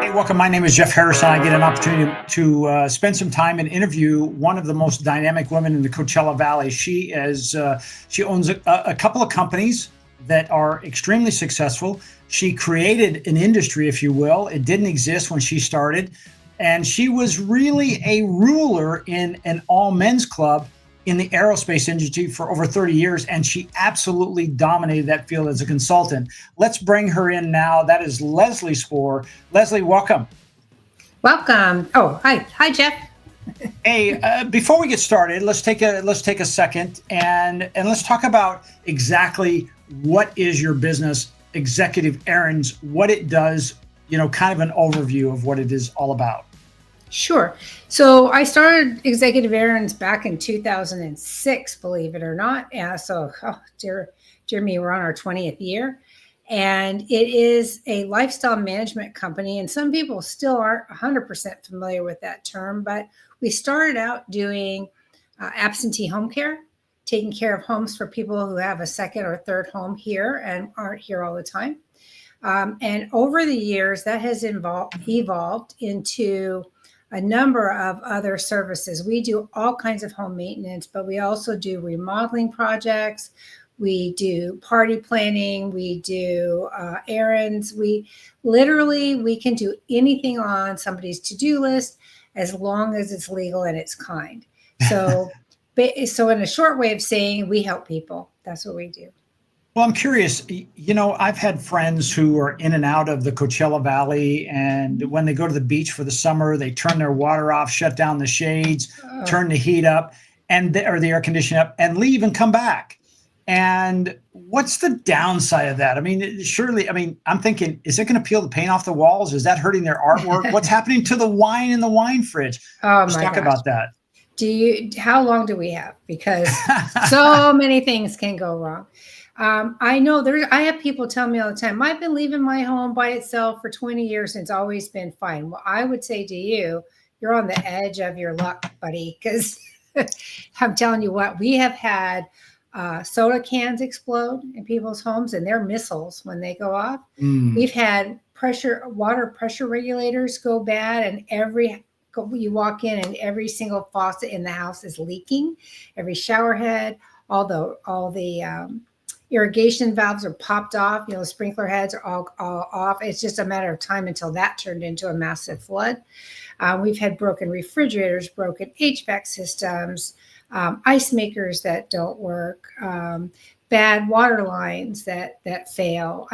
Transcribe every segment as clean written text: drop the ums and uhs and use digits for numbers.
Hi, welcome. My name is Jeff Harrison. I get an opportunity to spend some time and interview one of the most dynamic women in the Coachella Valley. She owns a couple of companies that are extremely successful. She created an industry, if you will. It didn't exist when she started, and she was really a ruler in an all men's club in the aerospace industry for over 30 years, and she absolutely dominated that field as a consultant. Let's bring her in now. That is Leslie Spohr. Leslie, welcome. Welcome. Oh, hi, Jeff. Hey, before we get started, let's take a second and let's talk about exactly what is your business, Executive Errands, what it does. Kind of an overview of what it is all about. Sure. So I started Executive Errands back in 2006, believe it or not. Dear me, we're on our 20th year. And it is a lifestyle management company. And some people still aren't 100% familiar with that term, but we started out doing absentee home care, taking care of homes for people who have a second or third home here and aren't here all the time. And over the years, that has evolved into a number of other services. We do all kinds of home maintenance, but we also do remodeling projects. We do party planning. We do errands. We can do anything on somebody's to-do list as long as it's legal and it's kind. So in a short way of saying, we help people. That's what we do. Well, I'm curious, I've had friends who are in and out of the Coachella Valley, and when they go to the beach for the summer, they turn their water off, shut down the shades, turn the heat up or the air conditioning up, and leave and come back. And what's the downside of that? I mean, surely, I'm thinking, is it going to peel the paint off the walls? Is that hurting their artwork? What's happening to the wine in the wine fridge? Let's talk about that. How long do we have? Because so many things can go wrong. I have people tell me all the time, I've been leaving my home by itself for 20 years and it's always been fine. Well, I would say to you, you're on the edge of your luck, buddy, because I'm telling you what, we have had soda cans explode in people's homes and they're missiles when they go off. We've had water pressure regulators go bad, and you walk in and every single faucet in the house is leaking, every shower head, all the irrigation valves are popped off. The sprinkler heads are all off. It's just a matter of time until that turned into a massive flood. We've had broken refrigerators, broken HVAC systems, ice makers that don't work, bad water lines that fail.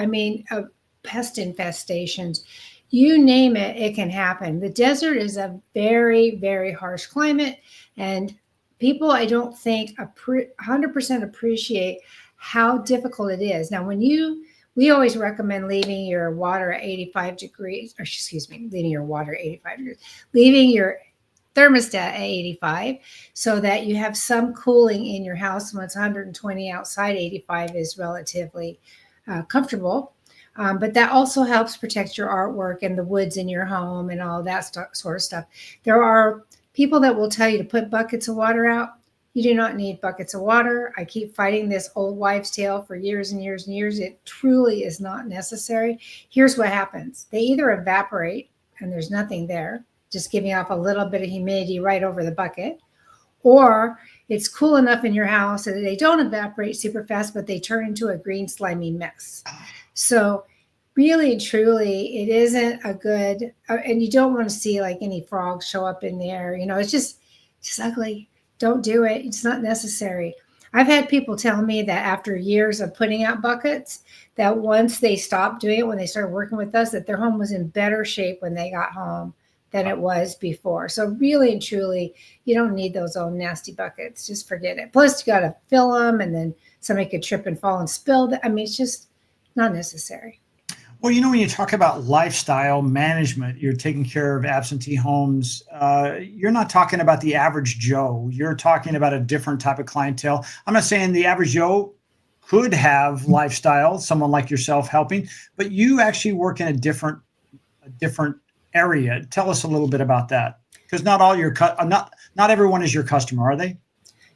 Pest infestations. You name it, it can happen. The desert is a very, very harsh climate, and people, I don't think 100% appreciate how difficult it is. Now, we always recommend leaving your water at 85 degrees, leaving your water at 85 degrees, leaving your thermostat at 85 so that you have some cooling in your house. When it's 120 outside, 85 is relatively comfortable. But that also helps protect your artwork and the woods in your home and all that sort of stuff. There are people that will tell you to put buckets of water out. You do not need buckets of water. I keep fighting this old wives' tale for years and years and years. It truly is not necessary. Here's what happens. They either evaporate and there's nothing there, just giving off a little bit of humidity right over the bucket, or it's cool enough in your house that they don't evaporate super fast, but they turn into a green slimy mess. So really and truly, it isn't a good, and you don't want to see like any frogs show up in there. It's just ugly. Don't do it. It's not necessary. I've had people tell me that after years of putting out buckets, that once they stopped doing it, when they started working with us, that their home was in better shape when they got home than it was before. So really and truly, you don't need those old nasty buckets. Just forget it. Plus, you got to fill them, and then somebody could trip and fall and spill them. It's just not necessary. Well, when you talk about lifestyle management, you're taking care of absentee homes. You're not talking about the average Joe. You're talking about a different type of clientele. I'm not saying the average Joe could have lifestyle, someone like yourself helping, but you actually work in a different area. Tell us a little bit about that, because not everyone is your customer, are they?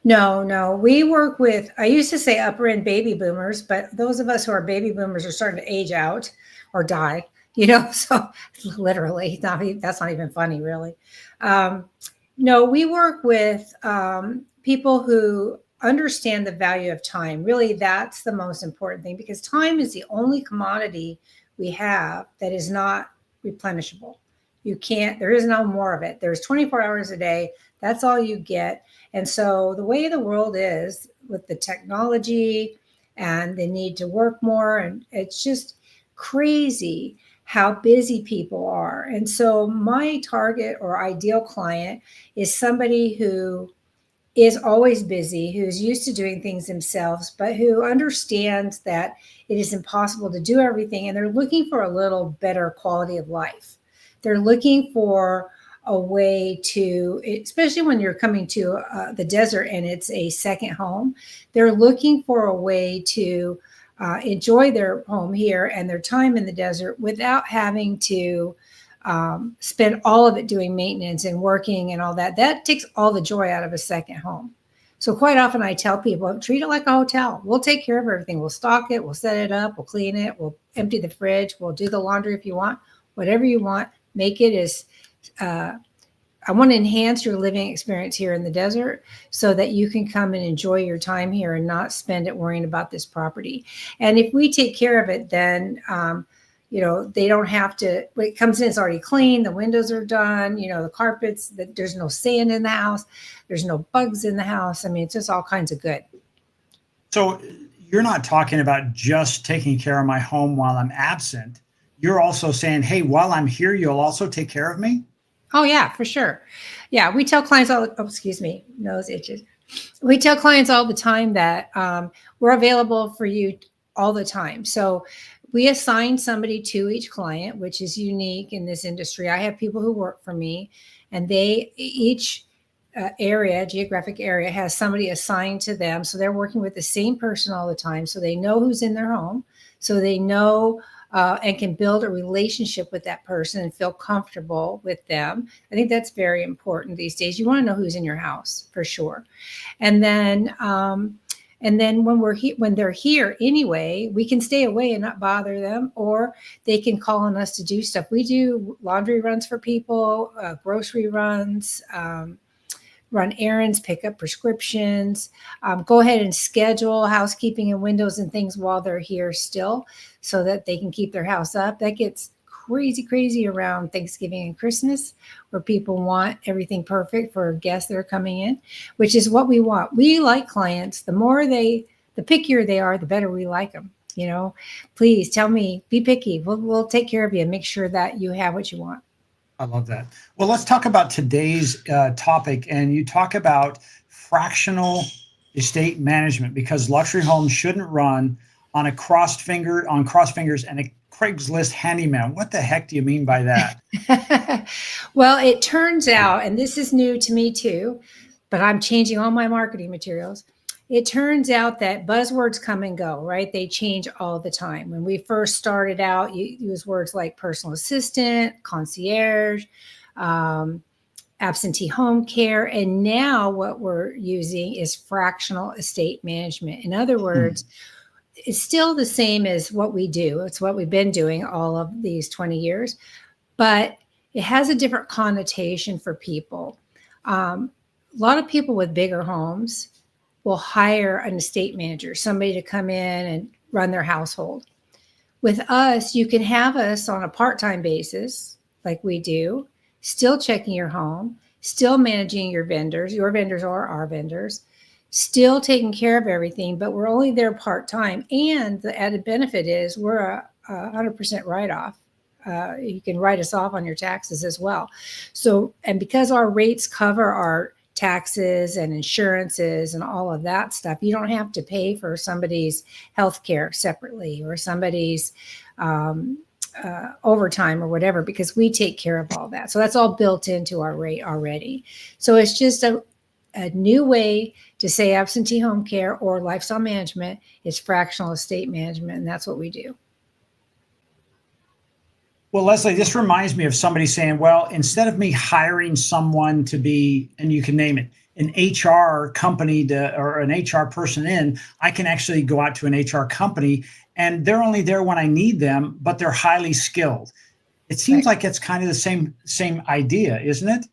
No. We work with, I used to say upper end baby boomers, but those of us who are baby boomers are starting to age out or die. So literally, that's not even funny, really. No, we work with people who understand the value of time. Really, that's the most important thing, because time is the only commodity we have that is not replenishable. There is no more of it. There's 24 hours a day. That's all you get. And so the way the world is with the technology and the need to work more, and it's just crazy how busy people are. And so my target or ideal client is somebody who is always busy, who's used to doing things themselves, but who understands that it is impossible to do everything. And they're looking for a little better quality of life. They're looking for a way to, especially when you're coming to the desert and it's a second home, they're looking for a way to enjoy their home here and their time in the desert without having to spend all of it doing maintenance and working and all that. That takes all the joy out of a second home. So quite often I tell people, treat it like a hotel. We'll take care of everything. We'll stock it. We'll set it up. We'll clean it. We'll empty the fridge. We'll do the laundry if you want. Whatever you want. Make it as I want to enhance your living experience here in the desert so that you can come and enjoy your time here and not spend it worrying about this property. And if we take care of it, then they don't have to, when it comes in, it's already clean. The windows are done, the carpets, there's no sand in the house. There's no bugs in the house. I mean, it's just all kinds of good. So you're not talking about just taking care of my home while I'm absent. You're also saying, hey, while I'm here, you'll also take care of me? Oh, yeah, for sure. Yeah, we tell clients excuse me, nose itches. We tell clients all the time that we're available for you all the time. So we assign somebody to each client, which is unique in this industry. I have people who work for me, and each geographic area has somebody assigned to them. So they're working with the same person all the time. So they know who's in their home. So they know and can build a relationship with that person and feel comfortable with them. I think that's very important these days. You want to know who's in your house for sure. And then when they're here anyway, we can stay away and not bother them, or they can call on us to do stuff. We do laundry runs for people, grocery runs, run errands, pick up prescriptions, go ahead and schedule housekeeping and windows and things while they're here still so that they can keep their house up. That gets crazy around Thanksgiving and Christmas, where people want everything perfect for guests that are coming in, which is what we want. We like clients. The pickier they are, the better we like them. Please tell me, be picky. We'll take care of you and make sure that you have what you want. I love that. Well, let's talk about today's topic. And you talk about fractional estate management, because luxury homes shouldn't run on crossed fingers and a Craigslist handyman. What the heck do you mean by that? Well, it turns out, and this is new to me too, but I'm changing all my marketing materials. It turns out that buzzwords come and go, right? They change all the time. When we first started out, you use words like personal assistant, concierge, absentee home care. And now what we're using is fractional estate management. In other words, it's still the same as what we do. It's what we've been doing all of these 20 years, but it has a different connotation for people. A lot of people with bigger homes will hire an estate manager, somebody to come in and run their household. With us, you can have us on a part-time basis, like we do, still checking your home, still managing your vendors or our vendors, still taking care of everything, but we're only there part-time. And the added benefit is we're a 100% write-off. You can write us off on your taxes as well. So, and because our rates cover our taxes and insurances and all of that stuff, you don't have to pay for somebody's health care separately or somebody's overtime or whatever, because we take care of all that. So that's all built into our rate already. So it's just a new way to say absentee home care or lifestyle management is fractional estate management, and that's what we do. Well, Leslie, this reminds me of somebody saying, well, instead of me hiring someone to be, and you can name it, an HR company or an HR person in, I can actually go out to an HR company and they're only there when I need them, but they're highly skilled. It seems Right. like it's kind of the same idea, isn't it?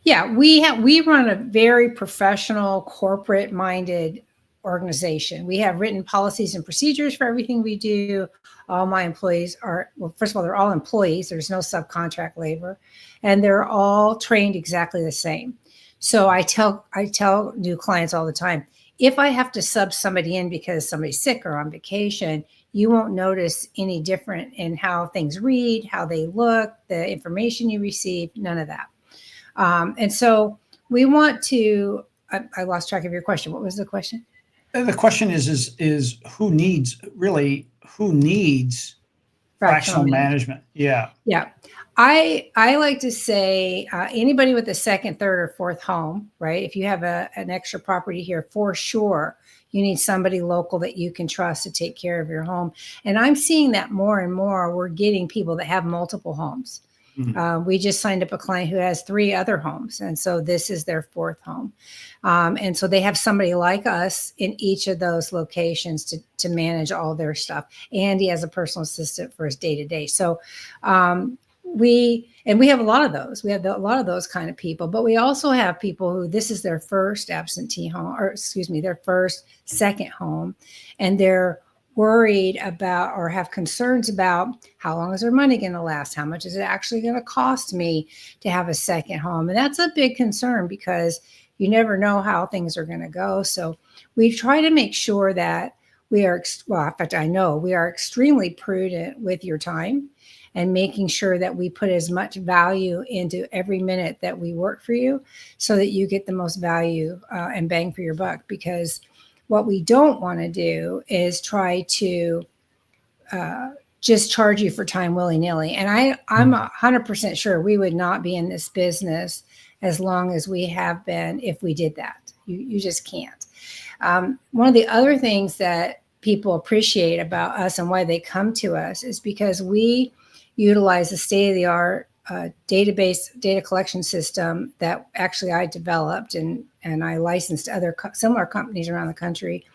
Yeah, we run a very professional, corporate-minded organization. We have written policies and procedures for everything we do. All my employees are, well, first of all, they're all employees. There's no subcontract labor, and they're all trained exactly the same. So I tell new clients all the time, if I have to sub somebody in because somebody's sick or on vacation, you won't notice any different in how things read, how they look, the information you receive, none of that. And so we want to, I lost track of your question. What was the question? The question is who needs Fractional fractional management. management? Yeah. Yeah. I like to say anybody with a second, third, or fourth home, right? If you have an extra property here, for sure, you need somebody local that you can trust to take care of your home. And I'm seeing that more and more. We're getting people that have multiple homes. Mhm. We just signed up a client who has 3 other homes. And so this is their 4th home. And so they have somebody like us in each of those locations to manage all their stuff. And he has a personal assistant for his day to day. So we have a lot of those. We have a lot of those kind of people, but we also have people who this is their first absentee home, or excuse me, their first second home. And they're worried about or have concerns about how long is their money going to last? How much is it actually going to cost me to have a second home? And that's a big concern because you never know how things are going to go. So we try to make sure that we are, well, in fact, I know we are extremely prudent with your time and making sure that we put as much value into every minute that we work for you so that you get the most value and bang for your buck. Because what we don't want to do is try to just charge you for time willy-nilly. And I'm 100% sure we would not be in this business as long as we have been if we did that. You just can't. One of the other things that people appreciate about us and why they come to us is because we utilize a state-of-the-art database data collection system that actually I developed and I licensed to other similar companies around the country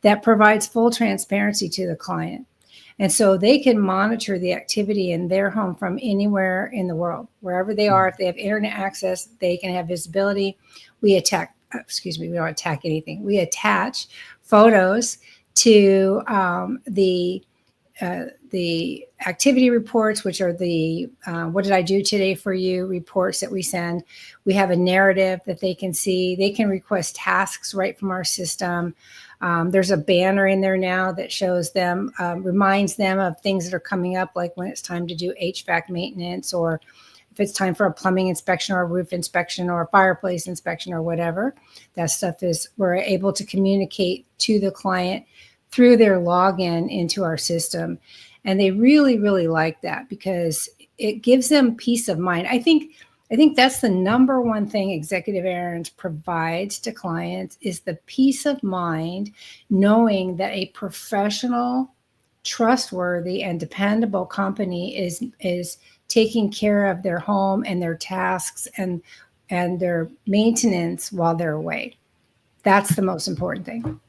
that provides full transparency to the client. And so they can monitor the activity in their home from anywhere in the world, wherever they are. If they have internet access, they can have visibility. We don't attack anything. We attach photos to the activity reports, which are the what did I do today for you reports that we send. We have a narrative that they can see. They can request tasks right from our system. There's a banner in there now that shows them, reminds them of things that are coming up, like when it's time to do HVAC maintenance, or if it's time for a plumbing inspection or a roof inspection or a fireplace inspection or whatever. That stuff we're able to communicate to the client through their login into our system. And they really, really like that because it gives them peace of mind. I think that's the number one thing Executive Errands provides to clients is the peace of mind, knowing that a professional, trustworthy, and dependable company is taking care of their home and their tasks and their maintenance while they're away. That's the most important thing.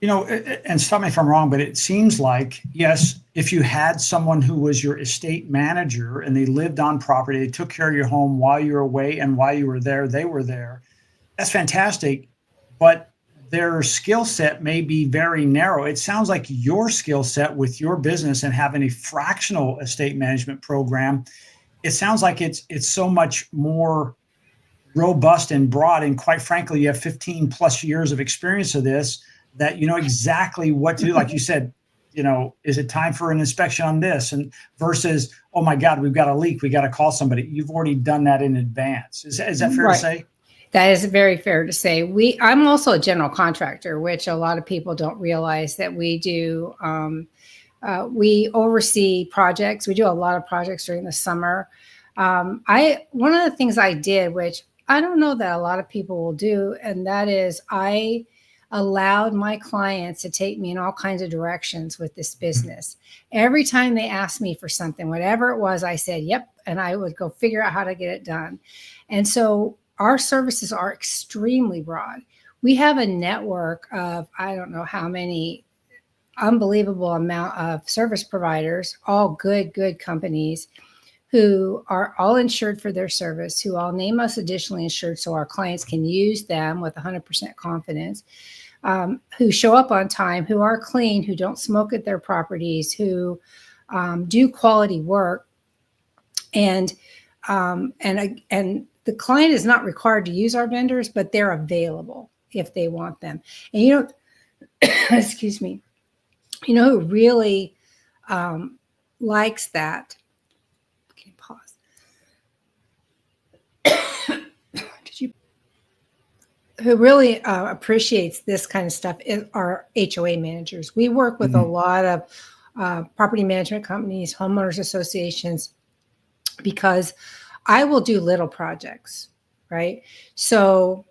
And stop me if I'm wrong, but it seems like, yes, if you had someone who was your estate manager and they lived on property, they took care of your home while you were away and while you were there, they were there. That's fantastic. But their skill set may be very narrow. It sounds like your skill set with your business and having a fractional estate management program, it sounds like it's so much more robust and broad. And quite frankly, you have 15 plus years of experience of this, that you know exactly what to do. Like you said, is it time for an inspection on this? And versus, oh my God, we've got a leak, we got to call somebody. You've already done that in advance. Is that fair to say? That is very fair to say. I'm also a general contractor, which a lot of people don't realize that we do. We oversee projects. We do a lot of projects during the summer. One of the things I did, which I don't know that a lot of people will do, and that is I allowed my clients to take me in all kinds of directions with this business. Every time they asked me for something, whatever it was, I said, yep. And I would go figure out how to get it done. And so our services are extremely broad. We have a network of, I don't know how many, unbelievable amount of service providers, all good companies, who are all insured for their service, who all name us additionally insured so our clients can use them with 100% confidence, who show up on time, who are clean, who don't smoke at their properties, who do quality work. And the client is not required to use our vendors, but they're available if they want them. And excuse me, who really likes that? Can you pause? Who really appreciates this kind of stuff are HOA managers. We work with a lot of property management companies, homeowners associations, because I will do little projects, right? So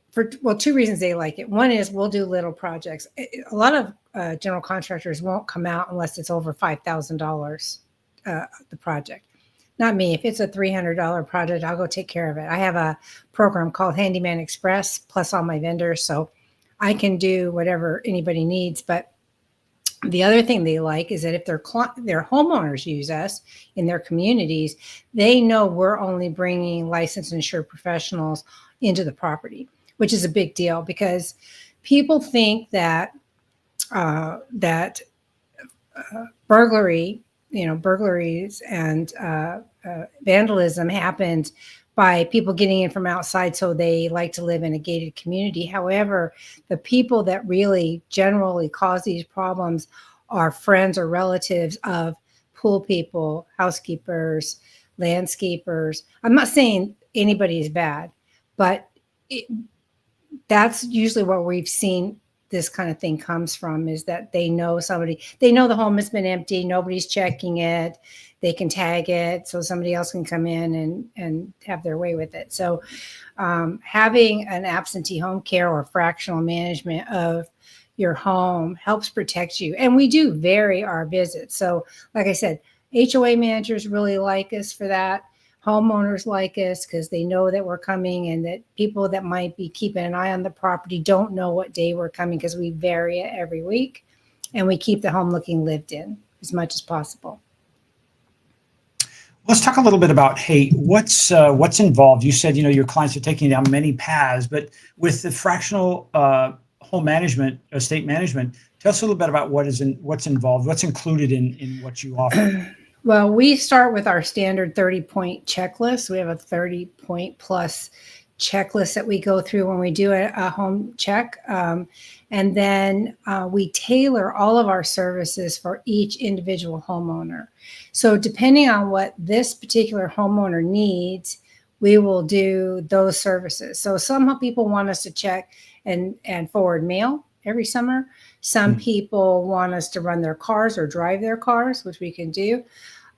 two reasons they like it. One is we'll do little projects. A lot of general contractors won't come out unless it's over $5,000, the project. Not me. If it's a $300 project, I'll go take care of it. I have a program called Handyman Express plus all my vendors, so I can do whatever anybody needs. But the other thing they like is that if their homeowners use us in their communities, they know we're only bringing licensed and insured professionals into the property, which is a big deal because people think that burglaries and vandalism happened by people getting in from outside, so they like to live in a gated community. However, the people that really generally cause these problems are friends or relatives of pool people, housekeepers, landscapers. I'm not saying anybody is bad, but that's usually what we've seen this kind of thing comes from, is that they know the home has been empty, nobody's checking it, they can tag it so somebody else can come in and have their way with it. So having an absentee home care or fractional management of your home helps protect you. And we do vary our visits. So like I said, HOA managers really like us for that. Homeowners like us because they know that we're coming, and that people that might be keeping an eye on the property don't know what day we're coming because we vary it every week, and we keep the home looking lived in as much as possible. Let's talk a little bit about, hey, what's involved. You said, your clients are taking down many paths, but with the fractional home management, estate management, tell us a little bit about what's involved, what's included in what you offer. Well, we start with our standard 30-point checklist. We have a 30-point plus checklist that we go through when we do a home check. And then we tailor all of our services for each individual homeowner. So depending on what this particular homeowner needs, we will do those services. So some people want us to check and forward mail every summer. Some people want us to run their cars or drive their cars, which we can do.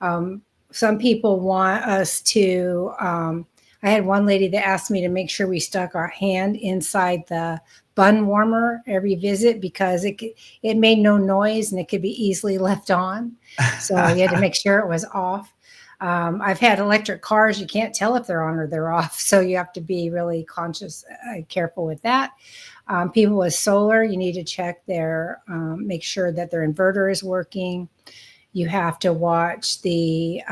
Some people want us to, I had one lady that asked me to make sure we stuck our hand inside the bun warmer every visit because it made no noise and it could be easily left on. So you had to make sure it was off. I've had electric cars. You can't tell if they're on or they're off. So you have to be really conscious, careful with that. People with solar, you need to check make sure that their inverter is working. You have to watch the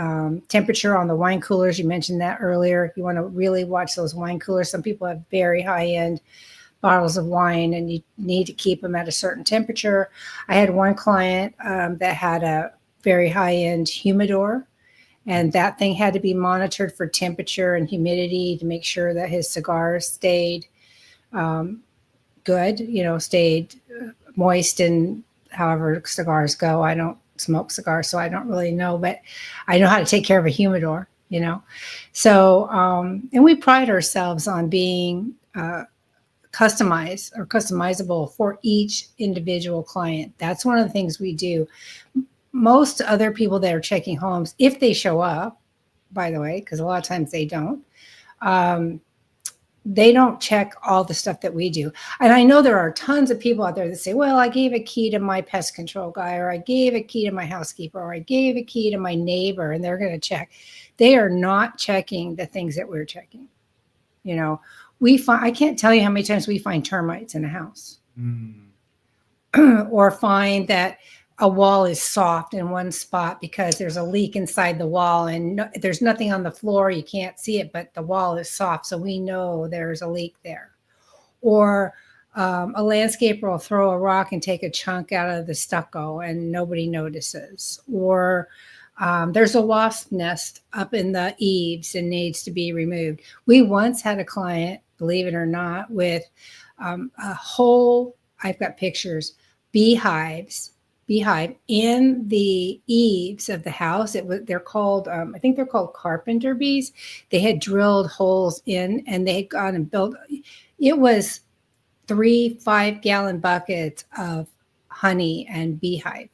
temperature on the wine coolers. You mentioned that earlier. You want to really watch those wine coolers. Some people have very high-end bottles of wine, and you need to keep them at a certain temperature. I had one client that had a very high-end humidor, and that thing had to be monitored for temperature and humidity to make sure that his cigars stayed good, stayed moist, and however cigars go. I don't smoke cigars, so I don't really know, but I know how to take care of a humidor, So, and we pride ourselves on being customized or customizable for each individual client. That's one of the things we do. Most other people that are checking homes, if they show up, by the way, because a lot of times they don't check all the stuff that we do. And I know there are tons of people out there that say, well, I gave a key to my pest control guy, or I gave a key to my housekeeper, or I gave a key to my neighbor, and they're going to check. They are not checking the things that we're checking. I can't tell you how many times we find termites in a house. Mm. Or find that a wall is soft in one spot because there's a leak inside the wall and there's nothing on the floor. You can't see it, but the wall is soft. So we know there's a leak there. Or a landscaper will throw a rock and take a chunk out of the stucco and nobody notices. Or there's a wasp nest up in the eaves and needs to be removed. We once had a client, believe it or not, with a whole, I've got pictures, beehive in the eaves of the house. They're called, I think they're called carpenter bees. They had drilled holes in and they had gone and built, it was 3 5-gallon buckets of honey and beehive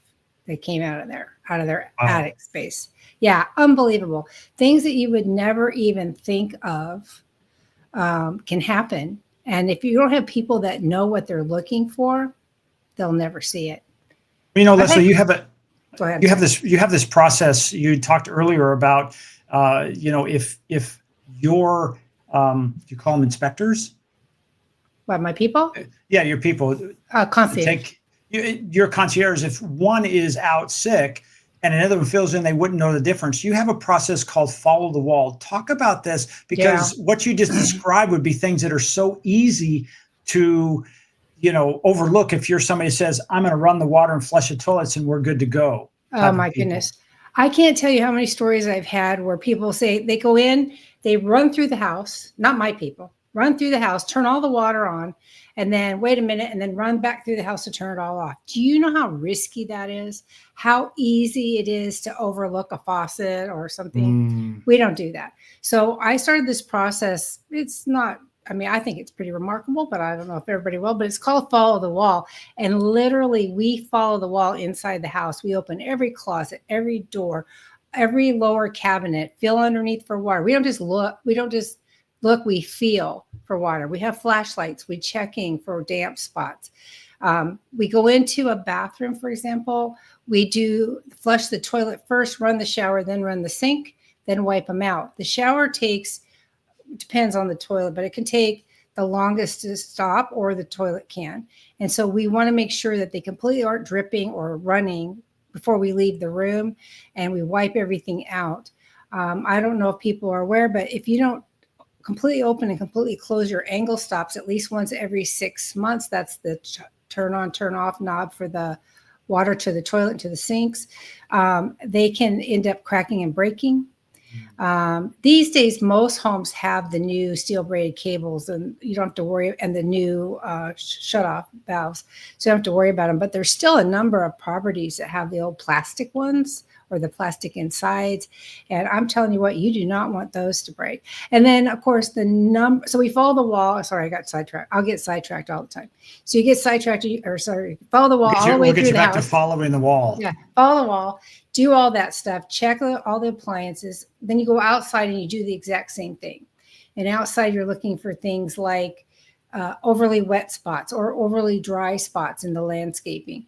that came out of their Wow. attic space. Yeah, unbelievable. Things that you would never even think of can happen. And if you don't have people that know what they're looking for, they'll never see it. Leslie, you have Go ahead. you have this process. You talked earlier about, if your, do you call them inspectors? What, my people? Yeah, your people. Concierge. Your concierge, if one is out sick and another one fills in, they wouldn't know the difference. You have a process called follow the wall. Talk about this, because what you just described would be things that are so easy to, overlook if you're somebody who says, I'm going to run the water and flush the toilets and we're good to go. Oh my goodness. I can't tell you how many stories I've had where people say they go in, they run through the house, not my people, run through the house, turn all the water on, and then wait a minute and then run back through the house to turn it all off. Do you know how risky that is? How easy it is to overlook a faucet or something? We don't do that. So I started this process. It's not, I think it's pretty remarkable, but I don't know if everybody will, but it's called follow the wall. And literally we follow the wall inside the house. We open every closet, every door, every lower cabinet, feel underneath for water. We don't just look, we feel for water. We have flashlights. We checking for damp spots. We go into a bathroom, for example. We do flush the toilet first, run the shower, then run the sink, then wipe them out. The shower depends on the toilet, but it can take the longest to stop, or the toilet can. And so we want to make sure that they completely aren't dripping or running before we leave the room, and we wipe everything out. I don't know if people are aware, but if you don't completely open and completely close your angle stops at least once every 6 months, that's the turn on, turn off knob for the water to the toilet and to the sinks, they can end up cracking and breaking. These days, most homes have the new steel braided cables, and you don't have to worry, and the new shut-off valves, so you don't have to worry about them. But there's still a number of properties that have the old plastic ones or the plastic insides, and I'm telling you what, you do not want those to break. And then, of course, so we follow the wall. Sorry, I got sidetracked. I'll get sidetracked all the time. So you get sidetracked, follow the wall all the way through the house. We'll get you back to following the wall. Yeah, follow the wall. Do all that stuff, check all the appliances. Then you go outside and you do the exact same thing. And outside, you're looking for things like overly wet spots or overly dry spots in the landscaping.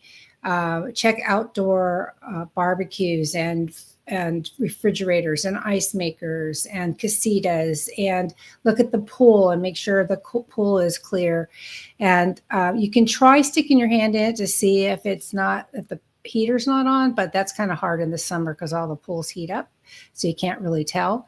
Check outdoor barbecues and refrigerators and ice makers and casitas, and look at the pool and make sure the pool is clear. And you can try sticking your hand in it to see if the heater's not on, but that's kind of hard in the summer because all the pools heat up, so you can't really tell.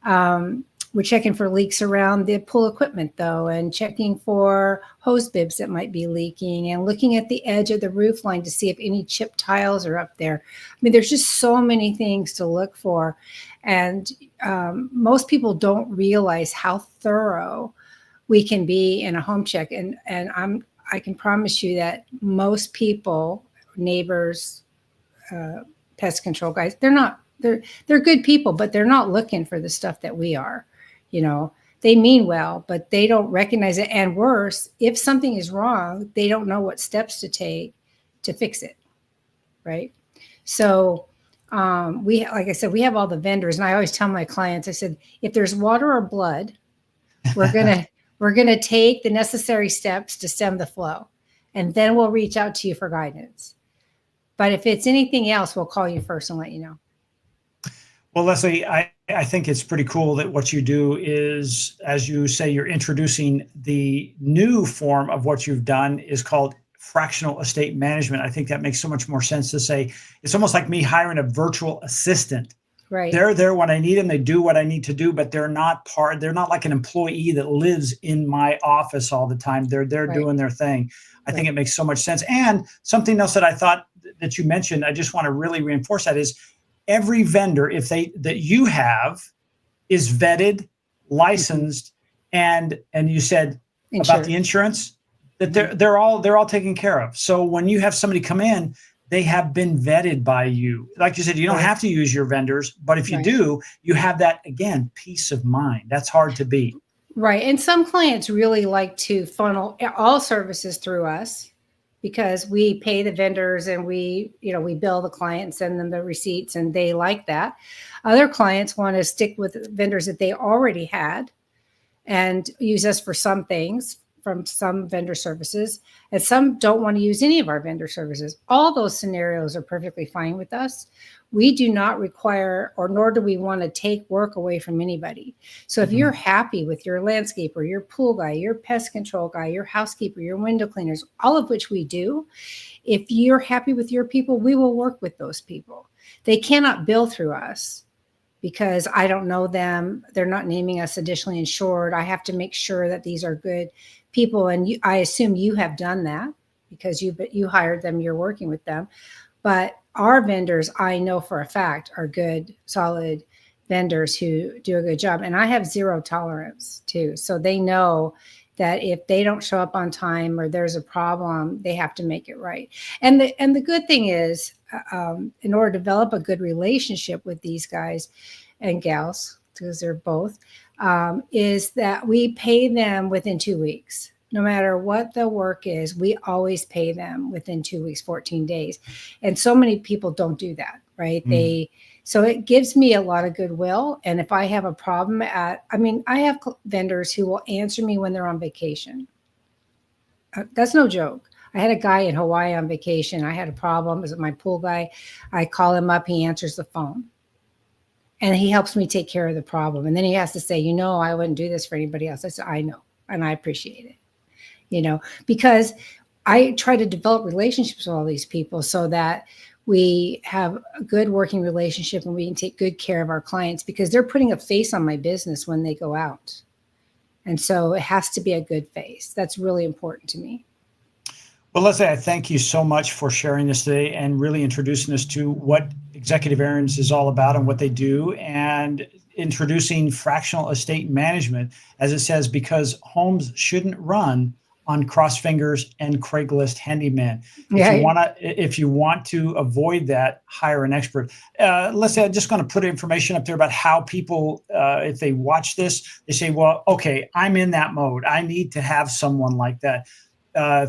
We're checking for leaks around the pool equipment, though, and checking for hose bibs that might be leaking, and looking at the edge of the roof line to see if any chipped tiles are up there. There's just so many things to look for, and most people don't realize how thorough we can be in a home check. And I can promise you that most people, neighbors, pest control guys, they're good people, but they're not looking for the stuff that we are. They mean well, but they don't recognize it. And worse, if something is wrong, they don't know what steps to take to fix it. Right. So like I said, we have all the vendors, and I always tell my clients, I said, if there's water or blood, we're going to take the necessary steps to stem the flow, and then we'll reach out to you for guidance. But if it's anything else, we'll call you first and let you know. Well, Leslie, I think it's pretty cool that what you do is, as you say, you're introducing the new form of what you've done is called fractional estate management. I think that makes so much more sense to say it's almost like me hiring a virtual assistant. Right. They're there when I need them. They do what I need to do, but they're not like an employee that lives in my office all the time. They're Right. doing their thing. I think Right. it makes so much sense. And something else that I thought that you mentioned, I just want to really reinforce that is every vendor, if they that you have is vetted, Mhm. licensed, and you said about Insured. the insurance that Mhm. they're all taken care of. So when you have somebody come in, they have been vetted by you. Like you said, you don't Right. have to use your vendors, but if you Right. do, you have that again peace of mind. That's hard to beat. Right. And some clients really like to funnel all services through us because we pay the vendors and we bill the client and send them the receipts and they like that. Other clients want to stick with vendors that they already had and use us for some things from some vendor services, and some don't want to use any of our vendor services. All those scenarios are perfectly fine with us. We do not require, or nor do we want to take work away from anybody. So if you're Mhm. happy with your landscaper, your pool guy, your pest control guy, your housekeeper, your window cleaners, all of which we do, if you're happy with your people, we will work with those people. They cannot bill through us because I don't know them. They're not naming us additionally insured. I have to make sure that these are good people. And I assume you have done that because you hired them, you're working with them. But our vendors, I know for a fact, are good, solid vendors who do a good job. And I have zero tolerance too. So they know that if they don't show up on time or there's a problem, they have to make it right. And the good thing is, in order to develop a good relationship with these guys and gals, because they're both, is that we pay them within 2 weeks. No matter what the work is, we always pay them within 2 weeks, 14 days. And so many people don't do that, right? Mm. So it gives me a lot of goodwill. And if I have a problem I have vendors who will answer me when they're on vacation. That's no joke. I had a guy in Hawaii on vacation. I had a problem. It was my pool guy. I call him up. He answers the phone and he helps me take care of the problem. And then he has to say, I wouldn't do this for anybody else. I said, I know, and I appreciate it, because I try to develop relationships with all these people so that we have a good working relationship and we can take good care of our clients because they're putting a face on my business when they go out. And so it has to be a good face. That's really important to me. Well, Leslie, I thank you so much for sharing this today and really introducing us to what Executive Errands is all about and what they do, and introducing fractional estate management, as it says, because homes shouldn't run on cross fingers and Craigslist handyman. Yeah. If you want to avoid that, hire an expert. Leslie, I'm just going to put information up there about how people, if they watch this, they say, "Well, okay, I'm in that mode. I need to have someone like that."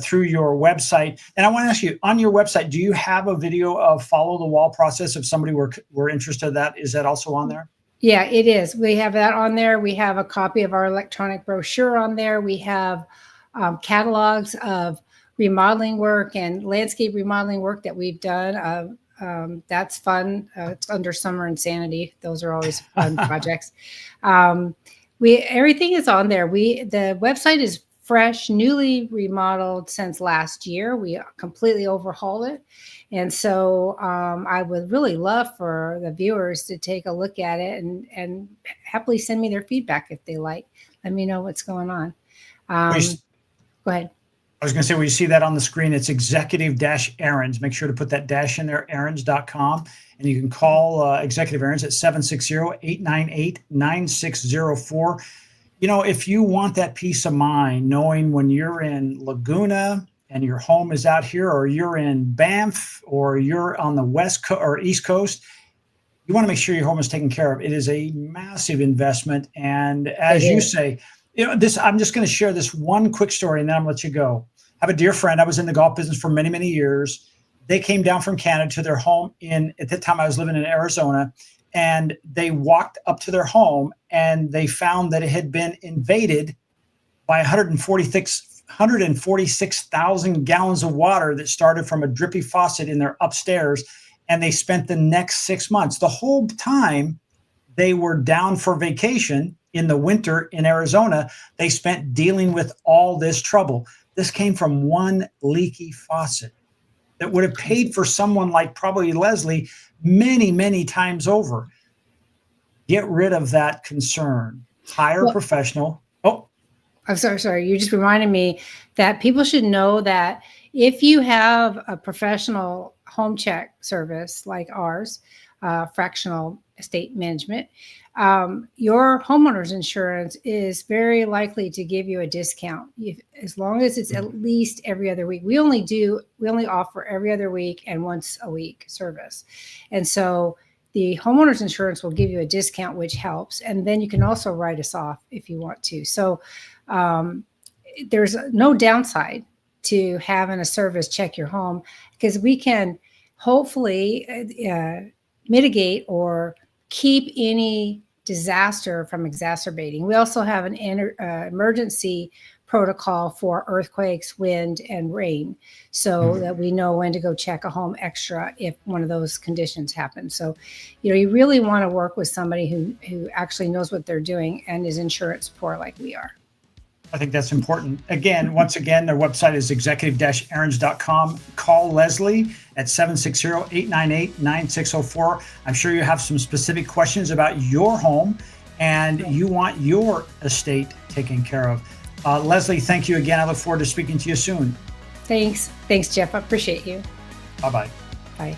Through your website. And I want to ask you, on your website, do you have a video of follow the wall process if somebody were interested in that? Is that also on there? Yeah, it is. We have that on there. We have a copy of our electronic brochure on there. We have catalogs of remodeling work and landscape remodeling work that we've done. That's fun. It's under Summer Insanity. Those are always fun projects. Everything is on there. The website is fresh, newly remodeled since last year. We completely overhauled it. And so I would really love for the viewers to take a look at it and happily send me their feedback if they like. Let me know what's going on. Well, Go ahead. I was going to say, when you see that on the screen, it's executive errands. Make sure to put that dash in there, errands.com. And you can call Executive Errands at 760-898-9604. If you want that peace of mind, knowing when you're in Laguna and your home is out here, or you're in Banff, or you're on the West Coast or East Coast, you want to make sure your home is taken care of. It is a massive investment. And It as you is. say, I'm just going to share this one quick story and then I'm going to let you go. I have a dear friend. I was in the golf business for many, many years. They came down from Canada to their home at that time I was living in Arizona, and they walked up to their home and they found that it had been invaded by 146,000 gallons of water that started from a drippy faucet in their upstairs. And they spent the next 6 months. The whole time they were down for vacation in the winter in Arizona, they spent dealing with all this trouble. This came from one leaky faucet that would have paid for someone like probably Leslie many, many times over. Get rid of that concern. Hire a professional. Oh, I'm sorry. You just reminded me that people should know that if you have a professional home check service like ours, Fractional Estate Management, your homeowner's insurance is very likely to give you a discount as long as it's at least every other week. We only offer every other week and once a week service. And so the homeowner's insurance will give you a discount, which helps. And then you can also write us off if you want to. So there's no downside to having a service check your home, because we can hopefully mitigate or keep any disaster from exacerbating. We also have an emergency protocol for earthquakes, wind, and rain, so that we know when to go check a home extra if one of those conditions happens. So, you really want to work with somebody who actually knows what they're doing and is insurance poor like we are. I think that's important. Once again, their website is executive-errands.com. Call Leslie at 760-898-9604. I'm sure you have some specific questions about your home and you want your estate taken care of. Leslie, thank you again. I look forward to speaking to you soon. Thanks, Jeff. I appreciate you. Bye-bye. Bye.